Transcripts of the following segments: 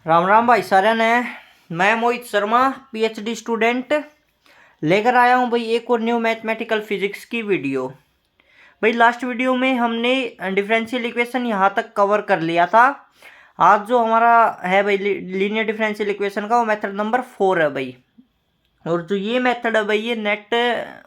राम राम भाई सारे ने। मैं मोहित शर्मा पीएचडी स्टूडेंट लेकर आया हूं भाई एक और न्यू मैथमेटिकल फिजिक्स की वीडियो। भाई लास्ट वीडियो में हमने डिफरेंशियल इक्वेशन यहां तक कवर कर लिया था। आज जो हमारा है भाई लीनियर डिफरेंशियल इक्वेशन का वो मेथड नंबर 4 है भाई। और जो ये मेथड है भाई ये नेट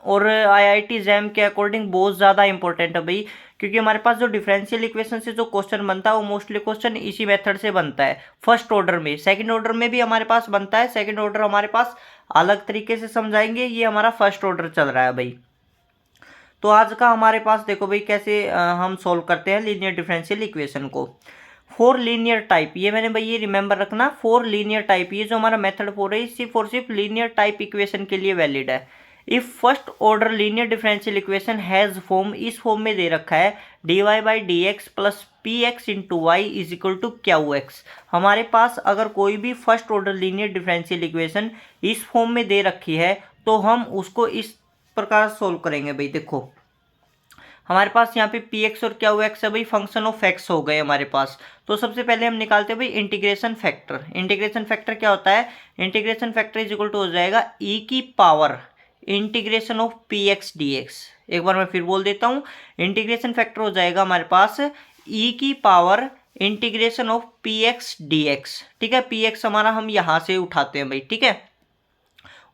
और आईआईटी जैम के अकॉर्डिंग बहुत ज़्यादा इंपॉर्टेंट है भाई, क्योंकि हमारे पास जो डिफरेंशियल इक्वेशन से जो क्वेश्चन बनता है वो मोस्टली क्वेश्चन इसी मेथड से बनता है। फर्स्ट ऑर्डर में, सेकंड ऑर्डर में भी हमारे पास बनता है, सेकंड ऑर्डर हमारे पास अलग तरीके से समझाएंगे, ये हमारा फर्स्ट ऑर्डर चल रहा है भाई। तो आज का हमारे पास देखो भाई कैसे हम सोल्व करते हैं लीनियर डिफरेंशियल इक्वेशन को। फोर लीनियर टाइप, ये मैंने भाई ये रिमेंबर रखना, फोर लीनियर टाइप, ये जो हमारा मेथड 4 है सिर्फ और सिर्फ लीनियर टाइप इक्वेशन के लिए वैलिड है। If first order linear differential equation has form, इस फॉर्म में दे रखा है dy by D x plus P x into Y is equal to Q X. हमारे पास अगर कोई भी first order linear differential equation इस फॉर्म में दे रखी है तो हम उसको इस प्रकार सोल्व करेंगे भाई। देखो हमारे पास यहाँ पे पी एक्स और क्यू एक्स है भाई, फंक्शन ऑफ एक्स हो गए हमारे पास। तो सबसे पहले हम निकालते हैं भाई इंटीग्रेशन फैक्टर। इंटीग्रेशन फैक्टर क्या होता है? Integration factor is equal to हो जाएगा ई की power integration of P X D X. एक बार मैं फिर बोल देता हूँ, इंटीग्रेशन फैक्टर हो जाएगा हमारे पास ई की power integration of P X D x. ठीक है, पी एक्स हमारा हम यहाँ से उठाते हैं भाई। ठीक है,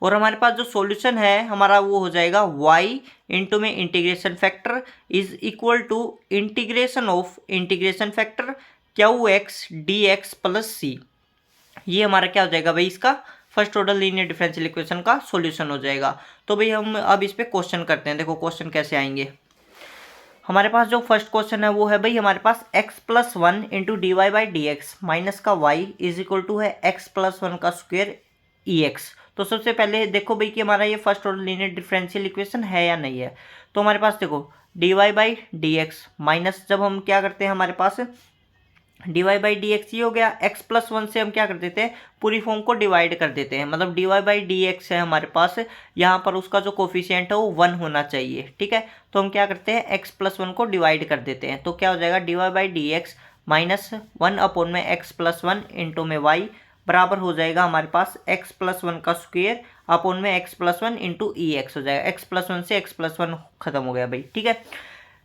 और हमारे पास जो सॉल्यूशन है हमारा वो हो जाएगा y इंटू में integration factor is equal to integration of integration factor Q x D x plus C. ये हमारा क्या हो जाएगा भाई, इसका first order linear differential equation का सॉल्यूशन हो जाएगा। तो भाई हम अब इस पे क्वेश्चन करते हैं। देखो क्वेश्चन कैसे आएंगे। हमारे पास जो फर्स्ट क्वेश्चन है वो है भाई हमारे पास x plus one into d Y by D x minus का y इज इक्वल टू है x प्लस वन का स्क्वेयर ई एक्स। तो सबसे पहले देखो भाई कि हमारा ये first order linear differential equation है या नहीं है। तो हमारे पास देखो d Y by D x minus, जब हम क्या करते हैं हमारे पास d Y by D x ये हो गया, एक्स प्लस वन से हम क्या कर देते हैं पूरी फॉर्म को डिवाइड कर देते हैं। मतलब D Y by D x है हमारे पास, यहाँ पर उसका जो कोफिशिएंट है वो 1 होना चाहिए। ठीक है, तो हम क्या करते हैं एक्स प्लस वन को डिवाइड कर देते हैं। तो क्या हो जाएगा d Y by D x minus 1 upon में एक्स प्लस वन इंटू में वाई बराबर हो जाएगा हमारे पास एक्स प्लस वन का स्क्वेयर अपॉन में x plus one into e x हो जाएगा। एक्स प्लस वन से एक्स प्लस वन खत्म हो गया भाई। ठीक है,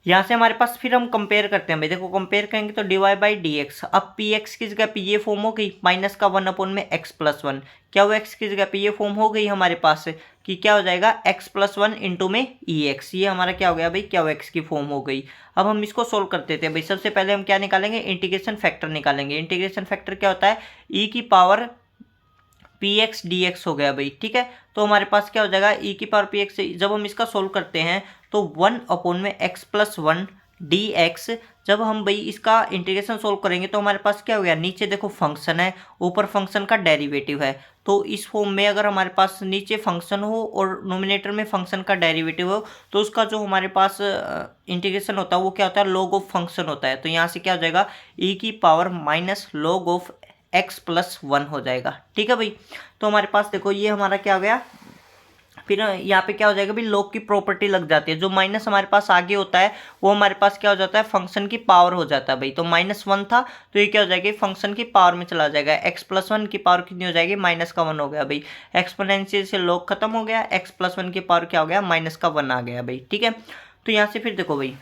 यहाँ से हमारे पास फिर हम कंपेयर करते हैं भाई। देखो कंपेयर करेंगे तो d Y by D x, अब पी एक्स की जगह पे ये फॉर्म हो गई माइनस का 1 अपॉन में एक्स प्लस वन, क्या वो एक्स की जगह पे ये फॉर्म हो गई हमारे पास कि क्या हो जाएगा एक्स प्लस वन इंटू में ई एक्स। ये हमारा क्या हो गया भाई, क्या वो एक्स की फॉर्म हो गई। अब हम इसको सोल्व कर देते हैं भाई। सबसे पहले हम क्या निकालेंगे, इंटीग्रेशन फैक्टर निकालेंगे। इंटीग्रेशन फैक्टर क्या होता है, ई की power P X D x हो गया भाई। ठीक है, तो हमारे पास क्या हो जाएगा ई की पावर पी एक्स, जब हम इसका सोल्व करते हैं तो 1 अपॉन में x plus one D x. जब हम भाई इसका इंटीग्रेशन सोल्व करेंगे तो हमारे पास क्या हो गया, नीचे देखो फंक्शन है ऊपर फंक्शन का डेरिवेटिव है। तो इस फॉर्म में अगर हमारे पास नीचे फंक्शन हो और नोमिनेटर में फंक्शन का डेरिवेटिव हो तो उसका जो हमारे पास इंटीग्रेशन होता है वो क्या होता है, लॉग ऑफ फंक्शन होता है। तो यहाँ से क्या हो जाएगा ई की power minus log of x plus one हो जाएगा। ठीक है भाई, तो हमारे पास देखो ये हमारा क्या हो गया, फिर यहाँ पे क्या हो जाएगा भाई लॉग की प्रॉपर्टी लग जाती है। जो माइनस हमारे पास आगे होता है वो हमारे पास क्या हो जाता है, फंक्शन की पावर हो जाता है भाई। तो माइनस वन था तो ये क्या हो जाएगा, फंक्शन की पावर में चला जाएगा। एक्स प्लस वन की पावर कितनी हो जाएगी, माइनस का वन हो गया भाई। एक्सपोनेंशियल से लॉग खत्म हो गया, एक्स प्लस वन की पावर क्या हो गया, माइनस का वन आ गया भाई। ठीक है, तो यहाँ से फिर देखो भाई,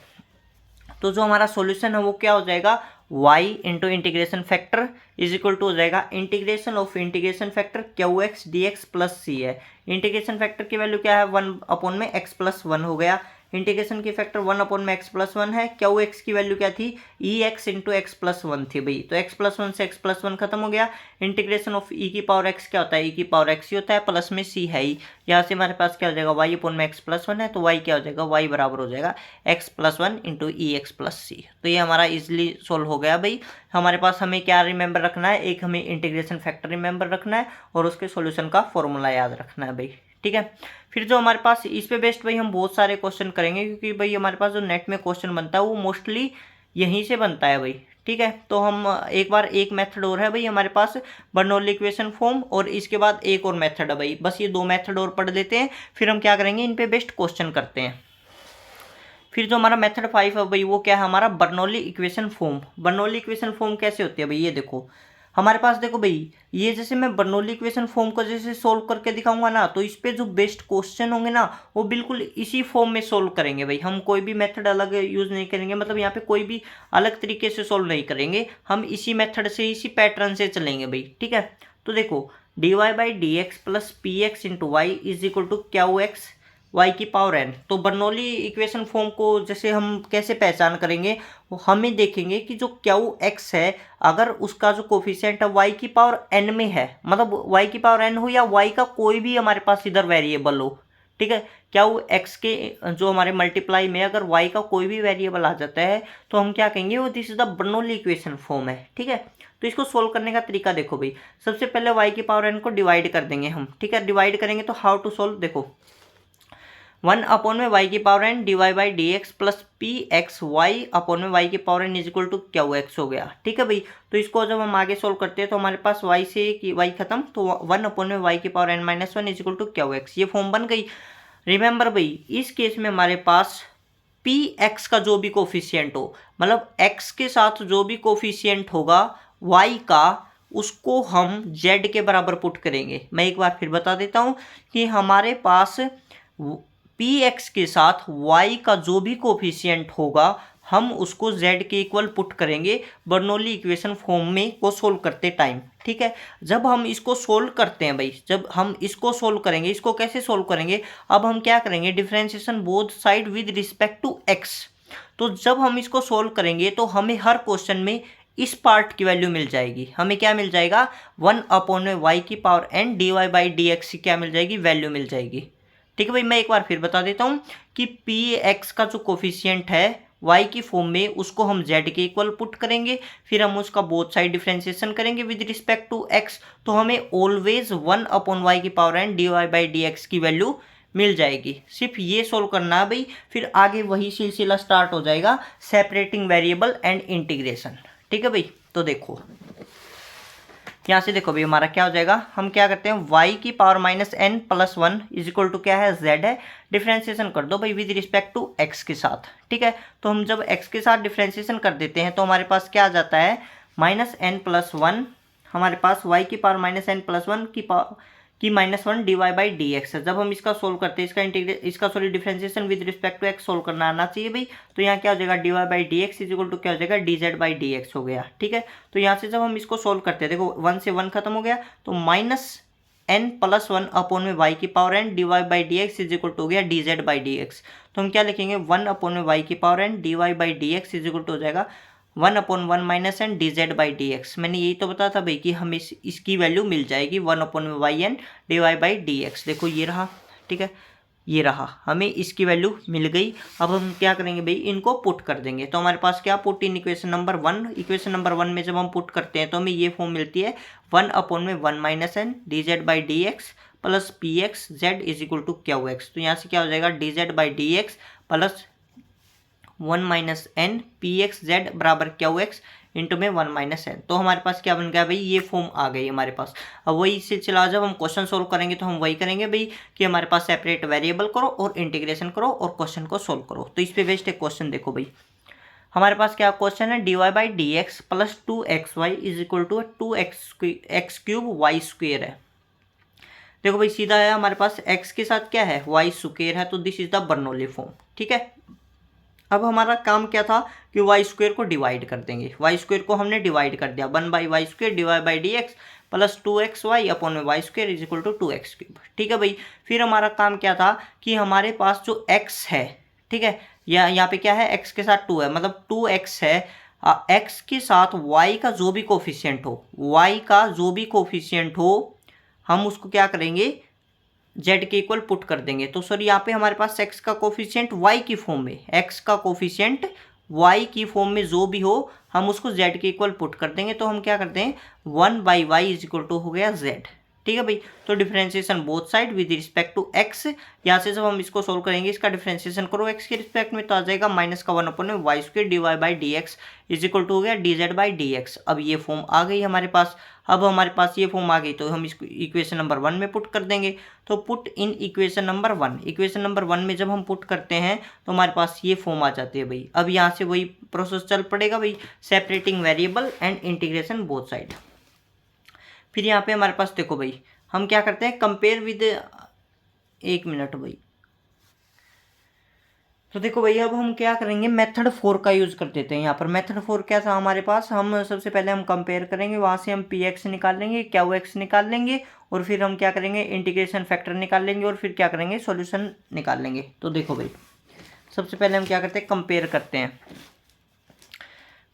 तो जो हमारा सॉल्यूशन है वो क्या हो जाएगा, y into integration factor is equal to हो जाएगा integration of integration factor Q x D x plus C है। इंटीग्रेशन फैक्टर की वैल्यू क्या है, 1 अपॉन में एक्स प्लस वन हो गया। इंटीग्रेशन की फैक्टर 1 अपॉन में एक्स प्लस वन है। क्यू एक्स की वैल्यू क्या थी, e x into x plus one थी भाई। तो एक्स प्लस वन से एक्स प्लस वन खत्म हो गया। इंटीग्रेशन ऑफ ई की पावर एक्स क्या होता है, ई की पावर एक्स ही होता है, प्लस में सी है ही। यहाँ से हमारे पास क्या हो जाएगा, वाई अपॉन में एक्स प्लस वन है तो वाई क्या हो जाएगा, वाई बराबर हो जाएगा x plus one into e x plus c. तो ये हमारा इजिली सोल्व हो गया भाई। हमारे पास हमें क्या रिमेंबर रखना है, एक हमें इंटीग्रेशन फैक्टर रिमेंबर रखना है और उसके सॉल्यूशन का फॉर्मूला याद रखना है भाई। ठीक है, फिर जो हमारे पास इस पे बेस्ड भाई हम बहुत सारे क्वेश्चन करेंगे, क्योंकि भाई हमारे पास जो नेट में क्वेश्चन बनता है वो मोस्टली यहीं से बनता है भाई। ठीक है, तो हम एक बार एक मेथड और है भाई हमारे पास बर्नौली इक्वेशन फॉर्म, और इसके बाद एक और मेथड है भाई। बस ये दो मेथड और पढ़ लेते हैं, फिर हम क्या करेंगे इन पे बेस्ड क्वेश्चन करते हैं। फिर जो हमारा मेथड 5 है भाई वो क्या है, हमारा Bernoulli equation form. Bernoulli equation form कैसे होती है भाई, ये देखो हमारे पास देखो भाई, ये जैसे मैं बर्नौली इक्वेशन फॉर्म को जैसे सोल्व करके दिखाऊंगा ना, तो इस पे जो बेस्ट क्वेश्चन होंगे ना वो बिल्कुल इसी फॉर्म में सोल्व करेंगे भाई। हम कोई भी मेथड अलग यूज नहीं करेंगे, मतलब यहाँ पे कोई भी अलग तरीके से सोल्व नहीं करेंगे, हम इसी मेथड से इसी पैटर्न से चलेंगे भाई, ठीक है। तो देखो dy by D x plus P x into Y is equal to Q x y की पावर एन। तो बर्नौली इक्वेशन फॉर्म को जैसे हम कैसे पहचान करेंगे, वो हमें देखेंगे कि जो क्यू एक्स है अगर उसका जो कोफिशिएंट है वाई की पावर एन में है, मतलब वाई की पावर एन हो या वाई का कोई भी हमारे पास इधर वेरिएबल हो, ठीक है। क्यू एक्स के जो हमारे मल्टीप्लाई में अगर वाई का कोई भी वेरिएबल आ जाता है तो हम क्या कहेंगे, वो this is the Bernoulli equation form है, ठीक है। तो इसको सोल्व करने का तरीका देखो भाई, सबसे पहले वाई की पावर एन को डिवाइड कर देंगे हम, ठीक है। डिवाइड करेंगे तो हाउ टू सोल्व, देखो 1 अपॉन में वाई की power n d Y by D x plus P x y upon में वाई की power n is equal to Q x हो गया, ठीक है भाई। तो इसको जब हम आगे सोल्व करते हैं तो हमारे पास वाई से वाई खत्म, तो 1 अपॉन में वाई की power n minus one is equal to Q x, ये फॉर्म बन गई। रिमेंबर भाई, इस केस में हमारे पास पी एक्स का जो भी कोफिशिएंट हो, मतलब एक्स के साथ जो भी कोफिशिएंट होगा वाई का, उसको हम जेड के बराबर पुट करेंगे। मैं एक बार फिर बता देता हूँ कि हमारे पास पी एक्स के साथ वाई का जो भी कोफिशिएंट होगा हम उसको z के इक्वल पुट करेंगे बर्नौली इक्वेशन फॉर्म में को सोल्व करते टाइम, ठीक है। जब हम इसको सोल्व करते हैं भाई, जब हम इसको सोल्व करेंगे, इसको कैसे सोल्व करेंगे, अब हम क्या करेंगे, differentiation both side with respect to x। तो जब हम इसको सोल्व करेंगे तो हमें हर क्वेश्चन में इस पार्ट की वैल्यू मिल जाएगी, हमें क्या मिल जाएगा, 1 अपॉन में वाई की power n d Y by D x की क्या मिल जाएगी, वैल्यू मिल जाएगी, ठीक है भाई। मैं एक बार फिर बता देता हूँ कि पी एक्स का जो कोफिशिएंट है y की फॉर्म में उसको हम z के इक्वल पुट करेंगे, फिर हम उसका बोथ साइड डिफरेंशिएशन करेंगे विद रिस्पेक्ट टू x, तो हमें ऑलवेज 1 अपॉन वाई की power n d Y by D x की वैल्यू मिल जाएगी। सिर्फ ये सोल्व करना है भाई, फिर आगे वही सिलसिला स्टार्ट हो जाएगा, सेपरेटिंग वेरिएबल एंड इंटीग्रेशन, ठीक है भाई। तो देखो यहाँ से देखो भाई हमारा क्या हो जाएगा, हम क्या करते हैं, y की power minus n plus one is equal to क्या है, z है, डिफ्रेंशिएशन कर दो भाई विद रिस्पेक्ट टू x के साथ, ठीक है। तो हम जब x के साथ डिफ्रेंशिएशन कर देते हैं तो हमारे पास क्या आ जाता है, माइनस एन प्लस वन, हमारे पास y की power minus n plus one की minus one d Y by D x है। जब हम इसका सोल्व करते हैं, इसका sorry differentiation with respect to x solve करना आना चाहिए भाई। तो यहाँ क्या हो जाएगा, d Y by D x is equal to क्या हो जाएगा, d z by D x हो गया, ठीक है। तो यहाँ से जब हम इसको सोल्व करते हैं, देखो 1 से 1 खत्म हो गया, तो minus n plus one upon में वाई की power n d Y by D x is equal to हो गया d z by D x. तो हम क्या लिखेंगे, 1 अपॉन में वाई की power n d Y by D x is equal to हो जाएगा 1 upon one minus n d z by D x. मैंने यही तो बताया था भाई कि हमें इसकी वैल्यू मिल जाएगी 1 अपॉन में y n d Y by D x. देखो ये रहा, ठीक है, ये रहा, हमें इसकी वैल्यू मिल गई। अब हम क्या करेंगे भाई, इनको पुट कर देंगे। तो हमारे पास क्या, put in equation number 1, equation number 1 में जब हम पुट करते हैं तो हमें ये फॉर्म मिलती है 1 अपॉन में one minus n d z by D x plus P x z is equal to Q x. तो यहाँ से क्या हो जाएगा, d z by D x plus 1 minus n p x z बराबर क्यू एक्स इंटू में 1 minus N. तो हमारे पास क्या बन गया भाई, ये फॉर्म आ गई हमारे पास। अब वही से चला, जब हम क्वेश्चन सोल्व करेंगे तो हम वही करेंगे भाई कि हमारे पास सेपरेट वेरिएबल करो और इंटीग्रेशन करो और क्वेश्चन को सोल्व करो। तो इस पे बेस्ड एक क्वेश्चन देखो भाई, हमारे पास क्या क्वेश्चन है, d Y by D x plus 2xy is equal to 2x cube y square है। देखो भाई सीधा है, हमारे पास x के साथ क्या है, वाई स्क्वेयर है, तो this is the Bernoulli form, ठीक है। अब हमारा काम क्या था कि वाई स्क्वेयर को डिवाइड कर देंगे, वाई स्क्वेयर को हमने डिवाइड कर दिया, 1 by y square d Y by D x plus 2xy upon में y square is equal to 2x cube, ठीक है भाई। फिर हमारा काम क्या था कि हमारे पास जो x है, ठीक है, यहाँ पे क्या है, x के साथ 2 है, मतलब 2x है, x के साथ y का जो भी कोफिशिएंट हो, y का जो भी कोफिशिएंट हो हम उसको क्या करेंगे, z के इक्वल पुट कर देंगे। तो सर यहाँ पे हमारे पास x का कोफिशिएंट y की फॉर्म में, x का कोफिशिएंट y की फॉर्म में जो भी हो हम उसको z के इक्वल पुट कर देंगे। तो हम क्या करते हैं, 1 by y is equal to हो गया z, ठीक है भाई। तो differentiation both side with respect to x, यहाँ से जब हम इसको सोल्व करेंगे, इसका डिफरेंशिएशन करो x के रिस्पेक्ट में, तो आ जाएगा माइनस का 1 अपॉन में y square d Y by D x is equal to हो गया d z by D x. अब ये फॉर्म आ गई हमारे पास। अब हमारे पास ये फॉर्म आ गई तो हम इसको इक्वेशन नंबर 1 में पुट कर देंगे। तो put in equation number 1, equation number 1 में जब हम पुट करते हैं तो हमारे पास ये फॉर्म आ जाती है भाई। अब यहाँ से वही प्रोसेस चल पड़ेगा भाई, separating variable and integration both side. फिर यहाँ पे हमारे पास देखो भाई हम क्या करते हैं कंपेयर विद, एक मिनट भाई, तो देखो भैया अब हम क्या करेंगे मेथड 4 का यूज़ कर देते हैं। यहाँ पर मेथड 4 क्या था हमारे पास, हम सबसे पहले हम कंपेयर करेंगे, वहाँ से हम पी एक्स निकाल लेंगे, क्यू एक्स निकाल लेंगे, और फिर हम क्या करेंगे इंटीग्रेशन फैक्टर निकाल लेंगे, और फिर क्या करेंगे सॉल्यूशन निकाल लेंगे। तो देखो भाई सबसे पहले हम क्या करते हैं कंपेयर करते हैं,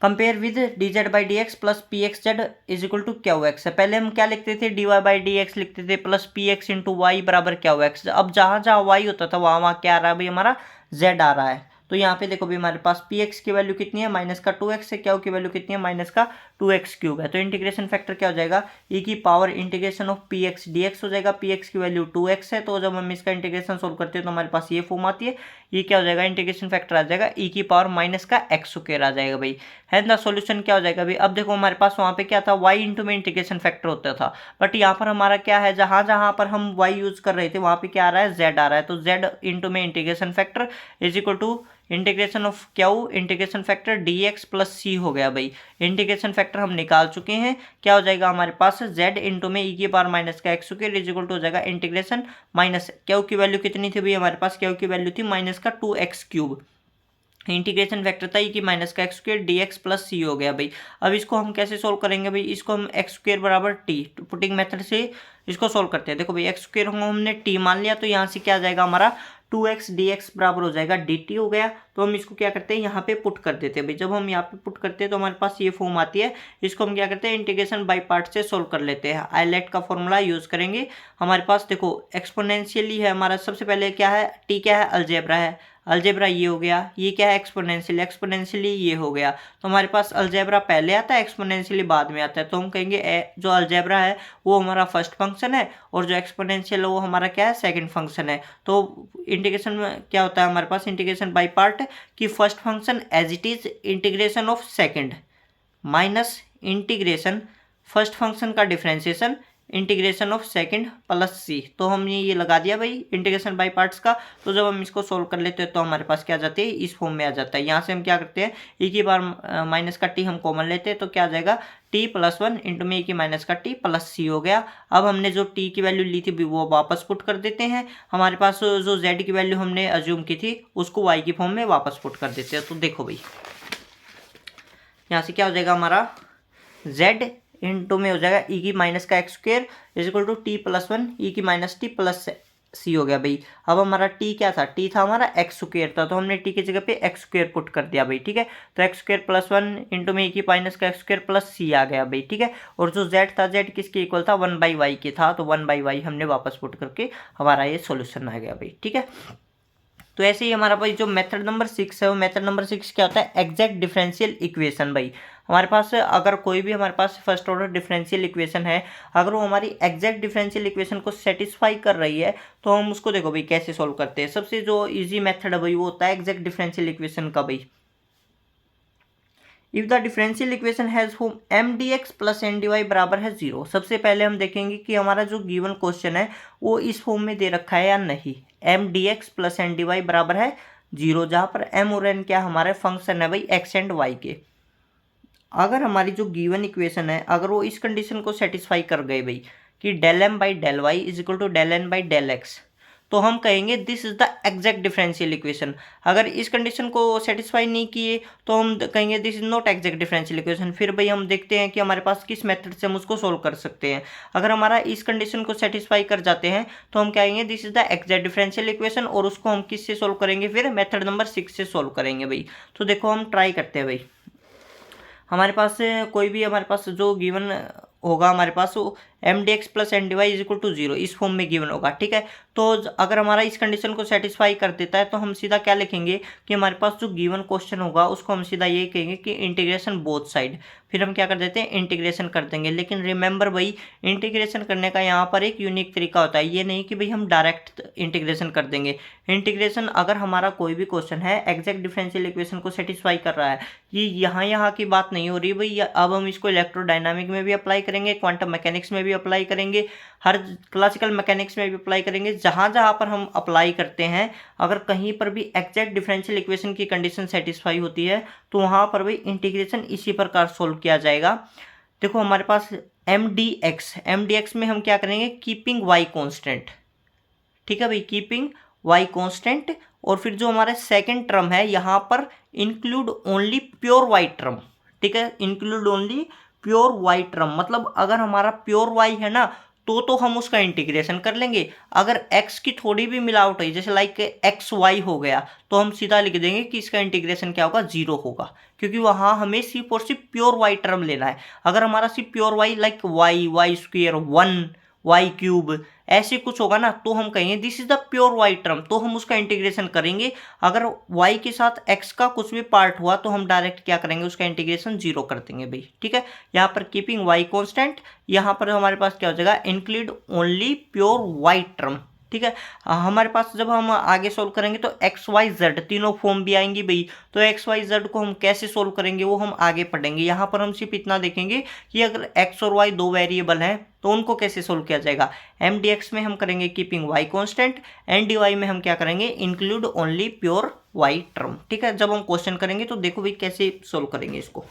compare with d z by D x plus P x z is equal to Q x है। पहले हम क्या लिखते थे d Y by D x लिखते थे plus P x into y बराबर क्यू एक्स। अब जहाँ जहाँ वाई होता था वहाँ वहाँ क्या आ रहा है भाई हमारा जेड आ रहा है। तो यहाँ पे देखो भाई हमारे पास पी एक्स की वैल्यू कितनी है माइनस का 2x है, क्यू की वैल्यू कितनी है माइनस का 2x क्यूब है। तो इंटीग्रेशन फैक्टर क्या हो जाएगा ई की power integration of P X D x हो जाएगा। पी एक्स की वैल्यू 2x है, तो जब हम इसका इंटीग्रेशन सोल्व करते हैं तो हमारे पास ये फॉर्म आती है, ये क्या हो जाएगा इंटीग्रेशन फैक्टर आ जाएगा ई की पावर माइनस का एक्स स्क्वायर आ जाएगा भाई। है ना सोल्यूशन क्या हो जाएगा भाई। अब देखो हमारे पास वहाँ पे क्या था y इंटू में इंटीग्रेशन फैक्टर होता था, बट यहाँ पर हमारा क्या है जहाँ जहाँ पर हम y यूज कर रहे थे वहाँ पे क्या आ रहा है z आ रहा है। तो z इंटू में integration factor is equal to integration of Q integration factor d x plus c हो गया भाई। इंटीग्रेशन फैक्टर हम निकाल चुके हैं, क्या हो जाएगा हमारे पास z इंटू में ई की पावर माइनस का x square is equal to हो जाएगा इंटीग्रेशन माइनस क्यू की वैल्यू कितनी थी भाई हमारे पास, क्यू की वैल्यू थी माइनस का 2x क्यूब। इंटीग्रेशन फैक्टर था ई की माइनस का x square d x plus c हो गया भाई। अब इसको हम कैसे सोल्व करेंगे भाई, इसको हम एक्स स्क्वायर बराबर टी पुटिंग मेथड से इसको सोल्व करते हैं। देखो भाई एक्स स्क्वायर हमने टी मान लिया, तो यहाँ से क्या आ जाएगा हमारा 2x dx बराबर हो जाएगा dt हो गया। तो हम इसको क्या करते हैं यहाँ पे पुट कर देते हैं भाई। जब हम यहाँ पे पुट करते हैं तो हमारे पास ये फॉर्म आती है, इसको हम क्या करते हैं इंटीग्रेशन बाय पार्ट से सोल्व कर लेते हैं। आईलेट का फॉर्मूला यूज करेंगे। हमारे पास देखो एक्सपोनेंशियली है हमारा, सबसे पहले क्या है टी क्या है अलजेब्रा है, अलजेब्रा ये हो गया, ये क्या है एक्सपोनेंशियल, एक्सपोनेंशियली ये हो गया। तो हमारे पास अलजेब्रा पहले आता है एक्सपोनेंशियली बाद में आता है, तो हम कहेंगे जो अलजेब्रा है वो हमारा फर्स्ट फंक्शन है और जो एक्सपोनेंशियल है वो हमारा क्या है सेकंड फंक्शन है। तो इंटीग्रेशन में क्या होता है हमारे पास इंटीग्रेशन बाय पार्ट कि first function as it is integration of second minus integration first function का differentiation integration of second plus c. तो हमने ये लगा दिया भाई इंटीग्रेशन बाय पार्ट्स का। तो जब हम इसको सोल्व कर लेते हैं तो हमारे पास क्या आ जाते हैं इस फॉर्म में आ जाता है। यहाँ से हम क्या करते हैं ई की बार माइनस का टी हम कॉमन लेते हैं, तो क्या आ जाएगा टी प्लस 1 इंटू में ई की माइनस का टी प्लस सी हो गया। अब हमने जो टी की वैल्यू ली थी वो वापस पुट कर देते हैं। हमारे पास जो जेड की वैल्यू हमने अज्यूम की थी उसको वाई की फॉर्म में वापस पुट कर देते हैं। तो देखो भाई यहाँ से क्या हो जाएगा हमारा z इंटू में हो जाएगा ई की माइनस का x square is equal to t plus 1 e की माइनस टी प्लस सी हो गया भाई। अब हमारा टी क्या था, टी था हमारा एक्स स्क्वायर था, तो हमने टी की जगह पे एक्स स्क्वायर पुट कर दिया भाई। ठीक है, तो एक्स स्क्वायर प्लस 1 इंटू में ई की माइनस का एक्स स्क्वायर प्लस सी आ गया भाई। ठीक है, और जो जेड था जेड किसके इक्वल था 1/y के था, तो 1/y हमने वापस पुट करके हमारा ये सोल्यूशन आ गया भाई। ठीक है, तो ऐसे ही हमारा भाई जो मेथड नंबर 6 है वो मेथड नंबर 6 क्या होता है एग्जैक्ट डिफरेंशियल इक्वेशन भाई। हमारे पास अगर कोई भी हमारे पास फर्स्ट ऑर्डर डिफरेंशियल इक्वेशन है, अगर वो हमारी एग्जैक्ट डिफरेंशियल इक्वेशन को सेटिस्फाई कर रही है तो हम उसको देखो भाई कैसे सोल्व करते हैं। सबसे जो इजी मेथड है भाई वो होता है एग्जैक्ट डिफरेंशियल इक्वेशन का भाई। If the differential equation has form m d x plus n d y बराबर है 0। सबसे पहले हम देखेंगे कि हमारा जो गिवन क्वेश्चन है वो इस फॉर्म में दे रखा है या नहीं। M d x plus n d y बराबर है 0, जहाँ पर एम और एन क्या हमारे फंक्शन है भाई एक्स एंड वाई के। अगर हमारी जो गिवन इक्वेशन है अगर वो इस कंडीशन को सेटिस्फाई कर गए भाई कि del m by del y is equal to del n by del x, तो हम कहेंगे this is the exact differential equation. अगर इस कंडीशन को सेटिस्फाई नहीं किए तो हम कहेंगे this is not exact differential equation. फिर भाई हम देखते हैं कि हमारे पास किस मेथड से हम उसको सोल्व कर सकते हैं। अगर हमारा इस कंडीशन को सेटिस्फाई कर जाते हैं तो हम कहेंगे this is the exact differential equation, और उसको हम किस से सोल्व करेंगे फिर मेथड नंबर 6 से सोल्व करेंगे भाई। तो देखो हम ट्राई करते हैं भाई। हमारे पास कोई भी हमारे पास जो गिवन होगा हमारे पास वो m d x plus n d y is equal to 0 इस फॉर्म में गिवन होगा। ठीक है, तो अगर हमारा इस कंडीशन को सेटिस्फाई कर देता है तो हम सीधा क्या लिखेंगे कि हमारे पास जो गिवन क्वेश्चन होगा उसको हम सीधा ये कहेंगे कि इंटीग्रेशन बोथ साइड। फिर हम क्या कर देते हैं इंटीग्रेशन कर देंगे। लेकिन रिमेंबर भाई इंटीग्रेशन करने का यहाँ पर एक यूनिक तरीका होता है, ये नहीं कि भाई हम डायरेक्ट इंटीग्रेशन कर देंगे। इंटीग्रेशन अगर हमारा कोई भी क्वेश्चन है एग्जैक्ट डिफरेंशियल इक्वेशन को सेटिस्फाई कर रहा है, ये यहाँ की बात नहीं हो रही भाई, अब हम इसको इलेक्ट्रोडायनामिक में भी अप्लाई करेंगे, क्वांटम मैकेनिक्स में भी अप्लाई करेंगे, हर क्लासिकल मैकेनिक्स में भी अप्लाई करेंगे। जहाँ जहाँ पर हम अप्लाई करते हैं अगर कहीं पर भी एग्जैक्ट डिफरेंशियल इक्वेशन की कंडीशन सेटिस्फाई होती है तो वहाँ पर भी इंटीग्रेशन इसी प्रकार सोल्व किया जाएगा। देखो हमारे पास MDX में हम क्या करेंगे, कीपिंग वाई कॉन्स्टेंट, ठीक है भाई, कीपिंग वाई कॉन्स्टेंट। और फिर जो हमारा सेकंड टर्म है यहाँ पर include only pure y term, ठीक है, include only pure y term, मतलब अगर हमारा प्योर वाई है ना तो हम उसका इंटीग्रेशन कर लेंगे। अगर x की थोड़ी भी मिलावट हुई, जैसे लाइक XY हो गया, तो हम सीधा लिख देंगे कि इसका इंटीग्रेशन क्या होगा, 0 होगा, क्योंकि वहाँ हमें सिर्फ और सिर्फ प्योर वाई टर्म लेना है। अगर हमारा सिर्फ pure y like y square 1 y cube ऐसे कुछ होगा ना, तो हम कहेंगे this is the pure y term, तो हम उसका इंटीग्रेशन करेंगे। अगर y के साथ x का कुछ भी पार्ट हुआ तो हम डायरेक्ट क्या करेंगे, उसका इंटीग्रेशन 0 कर देंगे भाई, ठीक है। यहाँ पर कीपिंग y कांस्टेंट, यहाँ पर हमारे पास क्या हो जाएगा, include only pure y term, ठीक है। हमारे पास जब हम आगे सोल्व करेंगे तो एक्स वाई जेड तीनों फॉर्म भी आएंगी भाई, तो एक्स वाई जेड को हम कैसे सोल्व करेंगे वो हम आगे पढ़ेंगे। यहाँ पर हम सिर्फ इतना देखेंगे कि अगर एक्स और वाई दो वेरिएबल हैं तो उनको कैसे सोल्व किया जाएगा। एम डी एक्स में हम करेंगे keeping y constant, n d y में हम क्या करेंगे, include only pure y term, ठीक है। जब हम क्वेश्चन करेंगे तो देखो भाई कैसे सोल्व करेंगे इसको।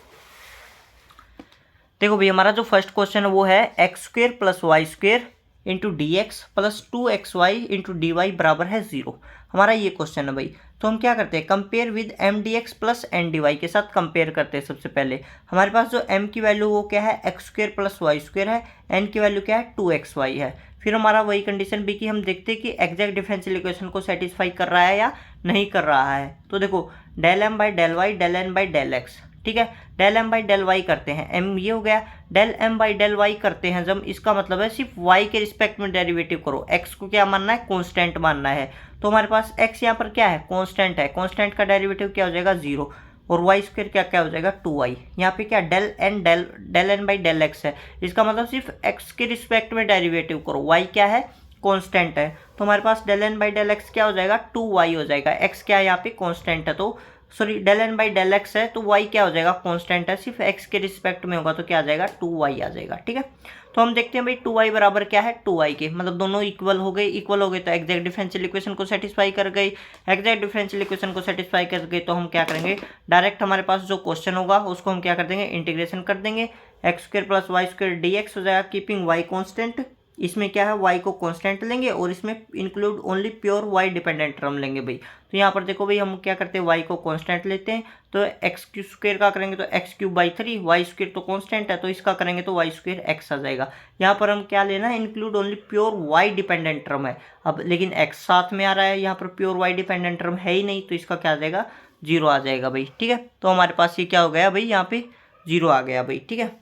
देखो भाई हमारा जो फर्स्ट क्वेश्चन है वो है x square plus y square into d x plus 2xy into d y बराबर है 0। हमारा ये क्वेश्चन है भाई। तो हम क्या करते हैं, compare with m d x plus n d y के साथ कंपेयर करते हैं। सबसे पहले हमारे पास जो m की वैल्यू वो क्या है, x square plus y square है, n की वैल्यू क्या है 2xy है। फिर हमारा वही कंडीशन भी कि हम देखते हैं कि एग्जैक्ट डिफरेंशियल इक्वेशन को सेटिस्फाई कर रहा है या नहीं कर रहा है। तो देखो del m by del y del n by del x, ठीक है। Del m by del y करते हैं, एम ये हो गया, del m by del y करते हैं जब, इसका मतलब है सिर्फ वाई के रिस्पेक्ट में डेरिवेटिव करो, एक्स को क्या मानना है, कांस्टेंट मानना है। तो हमारे पास एक्स यहाँ पर क्या है, कांस्टेंट है, कांस्टेंट का डेरिवेटिव क्या हो जाएगा 0, और वाई स्क्वेयर क्या क्या हो जाएगा 2y। यहाँ पे क्या del n by del x है, इसका मतलब सिर्फ एक्स के रिस्पेक्ट में डेरिवेटिव करो, वाई क्या है, कांस्टेंट है। तो हमारे पास del n by del x क्या हो जाएगा 2y हो जाएगा, एक्स क्या है यहाँ पे कांस्टेंट है, तो sorry del n by del x है तो y क्या हो जाएगा, कांस्टेंट है, सिर्फ x के रिस्पेक्ट में होगा तो क्या आ जाएगा 2y आ जाएगा, ठीक है। तो हम देखते हैं भाई 2y बराबर क्या है 2y के, मतलब दोनों इक्वल हो गए, इक्वल हो गए तो एग्जैक्ट डिफरेंशियल इक्वेशन को सेटिस्फाई कर गई, एग्जैक्ट डिफरेंशियल इक्वेशन को सेटिस्फाई कर गई तो हम क्या करेंगे, डायरेक्ट हमारे पास जो क्वेश्चन होगा उसको हम क्या कर देंगे, इंटीग्रेशन कर देंगे। X square plus y square d x हो जाएगा कीपिंग वाई कॉन्स्टेंट, इसमें क्या है y को कांस्टेंट लेंगे और इसमें include only pure y dependent term लेंगे भाई। तो यहाँ पर देखो भाई हम क्या करते हैं, y को कांस्टेंट लेते हैं, तो एक्स क्यू स्क्वेयर का करेंगे तो x cube by 3, y square तो कांस्टेंट है तो इसका करेंगे तो वाई स्क्वेयर एक्स आ जाएगा। यहाँ पर हम क्या लेना है, include only pure y dependent term है। अब लेकिन x साथ में आ रहा है, यहाँ पर प्योर y डिपेंडेंट टर्म है ही नहीं, तो इसका क्या आ जाएगा 0 आ जाएगा भाई, ठीक है। तो हमारे पास ये क्या हो गया भाई, यहाँ पे 0 आ गया भाई, ठीक है।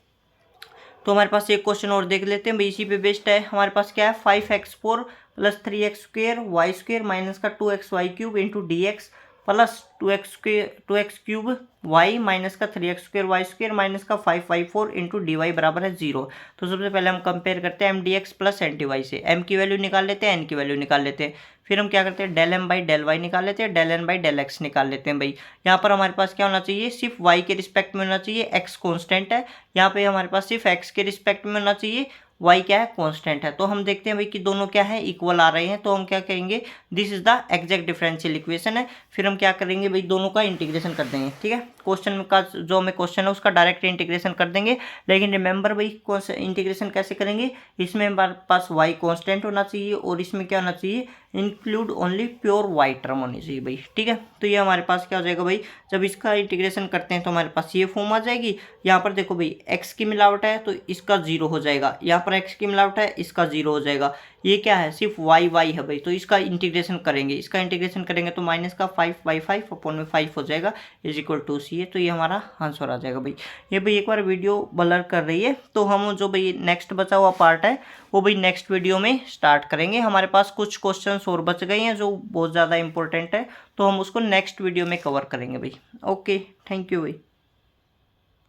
तो हमारे पास एक क्वेश्चन और देख लेते हैं भाई, इसी पे बेस्ड है। हमारे पास क्या है 5x4 plus 3x square y square minus का 2xy cube into d x plus 2x cube y minus का 3x square y square minus का 5y4 इंटू डी वाई बराबर है 0। तो सबसे पहले हम कंपेयर करते हैं m d x plus n d y से, एम की वैल्यू निकाल लेते हैं, एन की वैल्यू निकाल लेते हैं, फिर हम क्या करते हैं del m by del y निकाल लेते हैं, del n by del x निकाल लेते हैं भाई। यहाँ पर हमारे पास क्या होना चाहिए, सिर्फ वाई के रिस्पेक्ट में होना चाहिए, एक्स कॉन्स्टेंट है, यहाँ पे हमारे पास सिर्फ एक्स के रिस्पेक्ट में होना चाहिए, y क्या है कांस्टेंट है। तो हम देखते हैं भाई कि दोनों क्या है इक्वल आ रहे हैं, तो हम क्या कहेंगे this is the exact differential equation है। फिर हम क्या करेंगे भाई, दोनों का इंटीग्रेशन कर देंगे, ठीक है। क्वेश्चन का जो हमें क्वेश्चन है उसका डायरेक्ट इंटीग्रेशन कर देंगे, लेकिन रिमेंबर भाई इंटीग्रेशन कैसे करेंगे, इसमें हमारे पास y कांस्टेंट होना चाहिए और इसमें क्या होना चाहिए, include only pure y term होनी चाहिए भाई, ठीक है। तो ये हमारे पास क्या हो जाएगा भाई, जब इसका इंटीग्रेशन करते हैं तो हमारे पास ये फॉर्म आ जाएगी। यहाँ पर देखो भाई x की मिलावट है तो इसका 0 हो जाएगा, यहाँ पर x की मिलावट है इसका 0 हो जाएगा। ये क्या है, सिर्फ y है भाई, तो इसका इंटीग्रेशन करेंगे, इसका इंटीग्रेशन करेंगे तो माइनस का 5/5 अपॉन में 5 हो जाएगा इज इक्वल टू सी। तो ये हमारा आंसर आ जाएगा भाई। ये भाई एक बार वीडियो ब्लर कर रही है, तो हम जो भाई नेक्स्ट बचा हुआ पार्ट है वो भाई नेक्स्ट वीडियो में स्टार्ट करेंगे। हमारे पास कुछ क्वेश्चंस और बच गए हैं जो बहुत ज़्यादा इंपॉर्टेंट है, तो हम उसको नेक्स्ट वीडियो में कवर करेंगे भाई। ओके, थैंक यू भाई।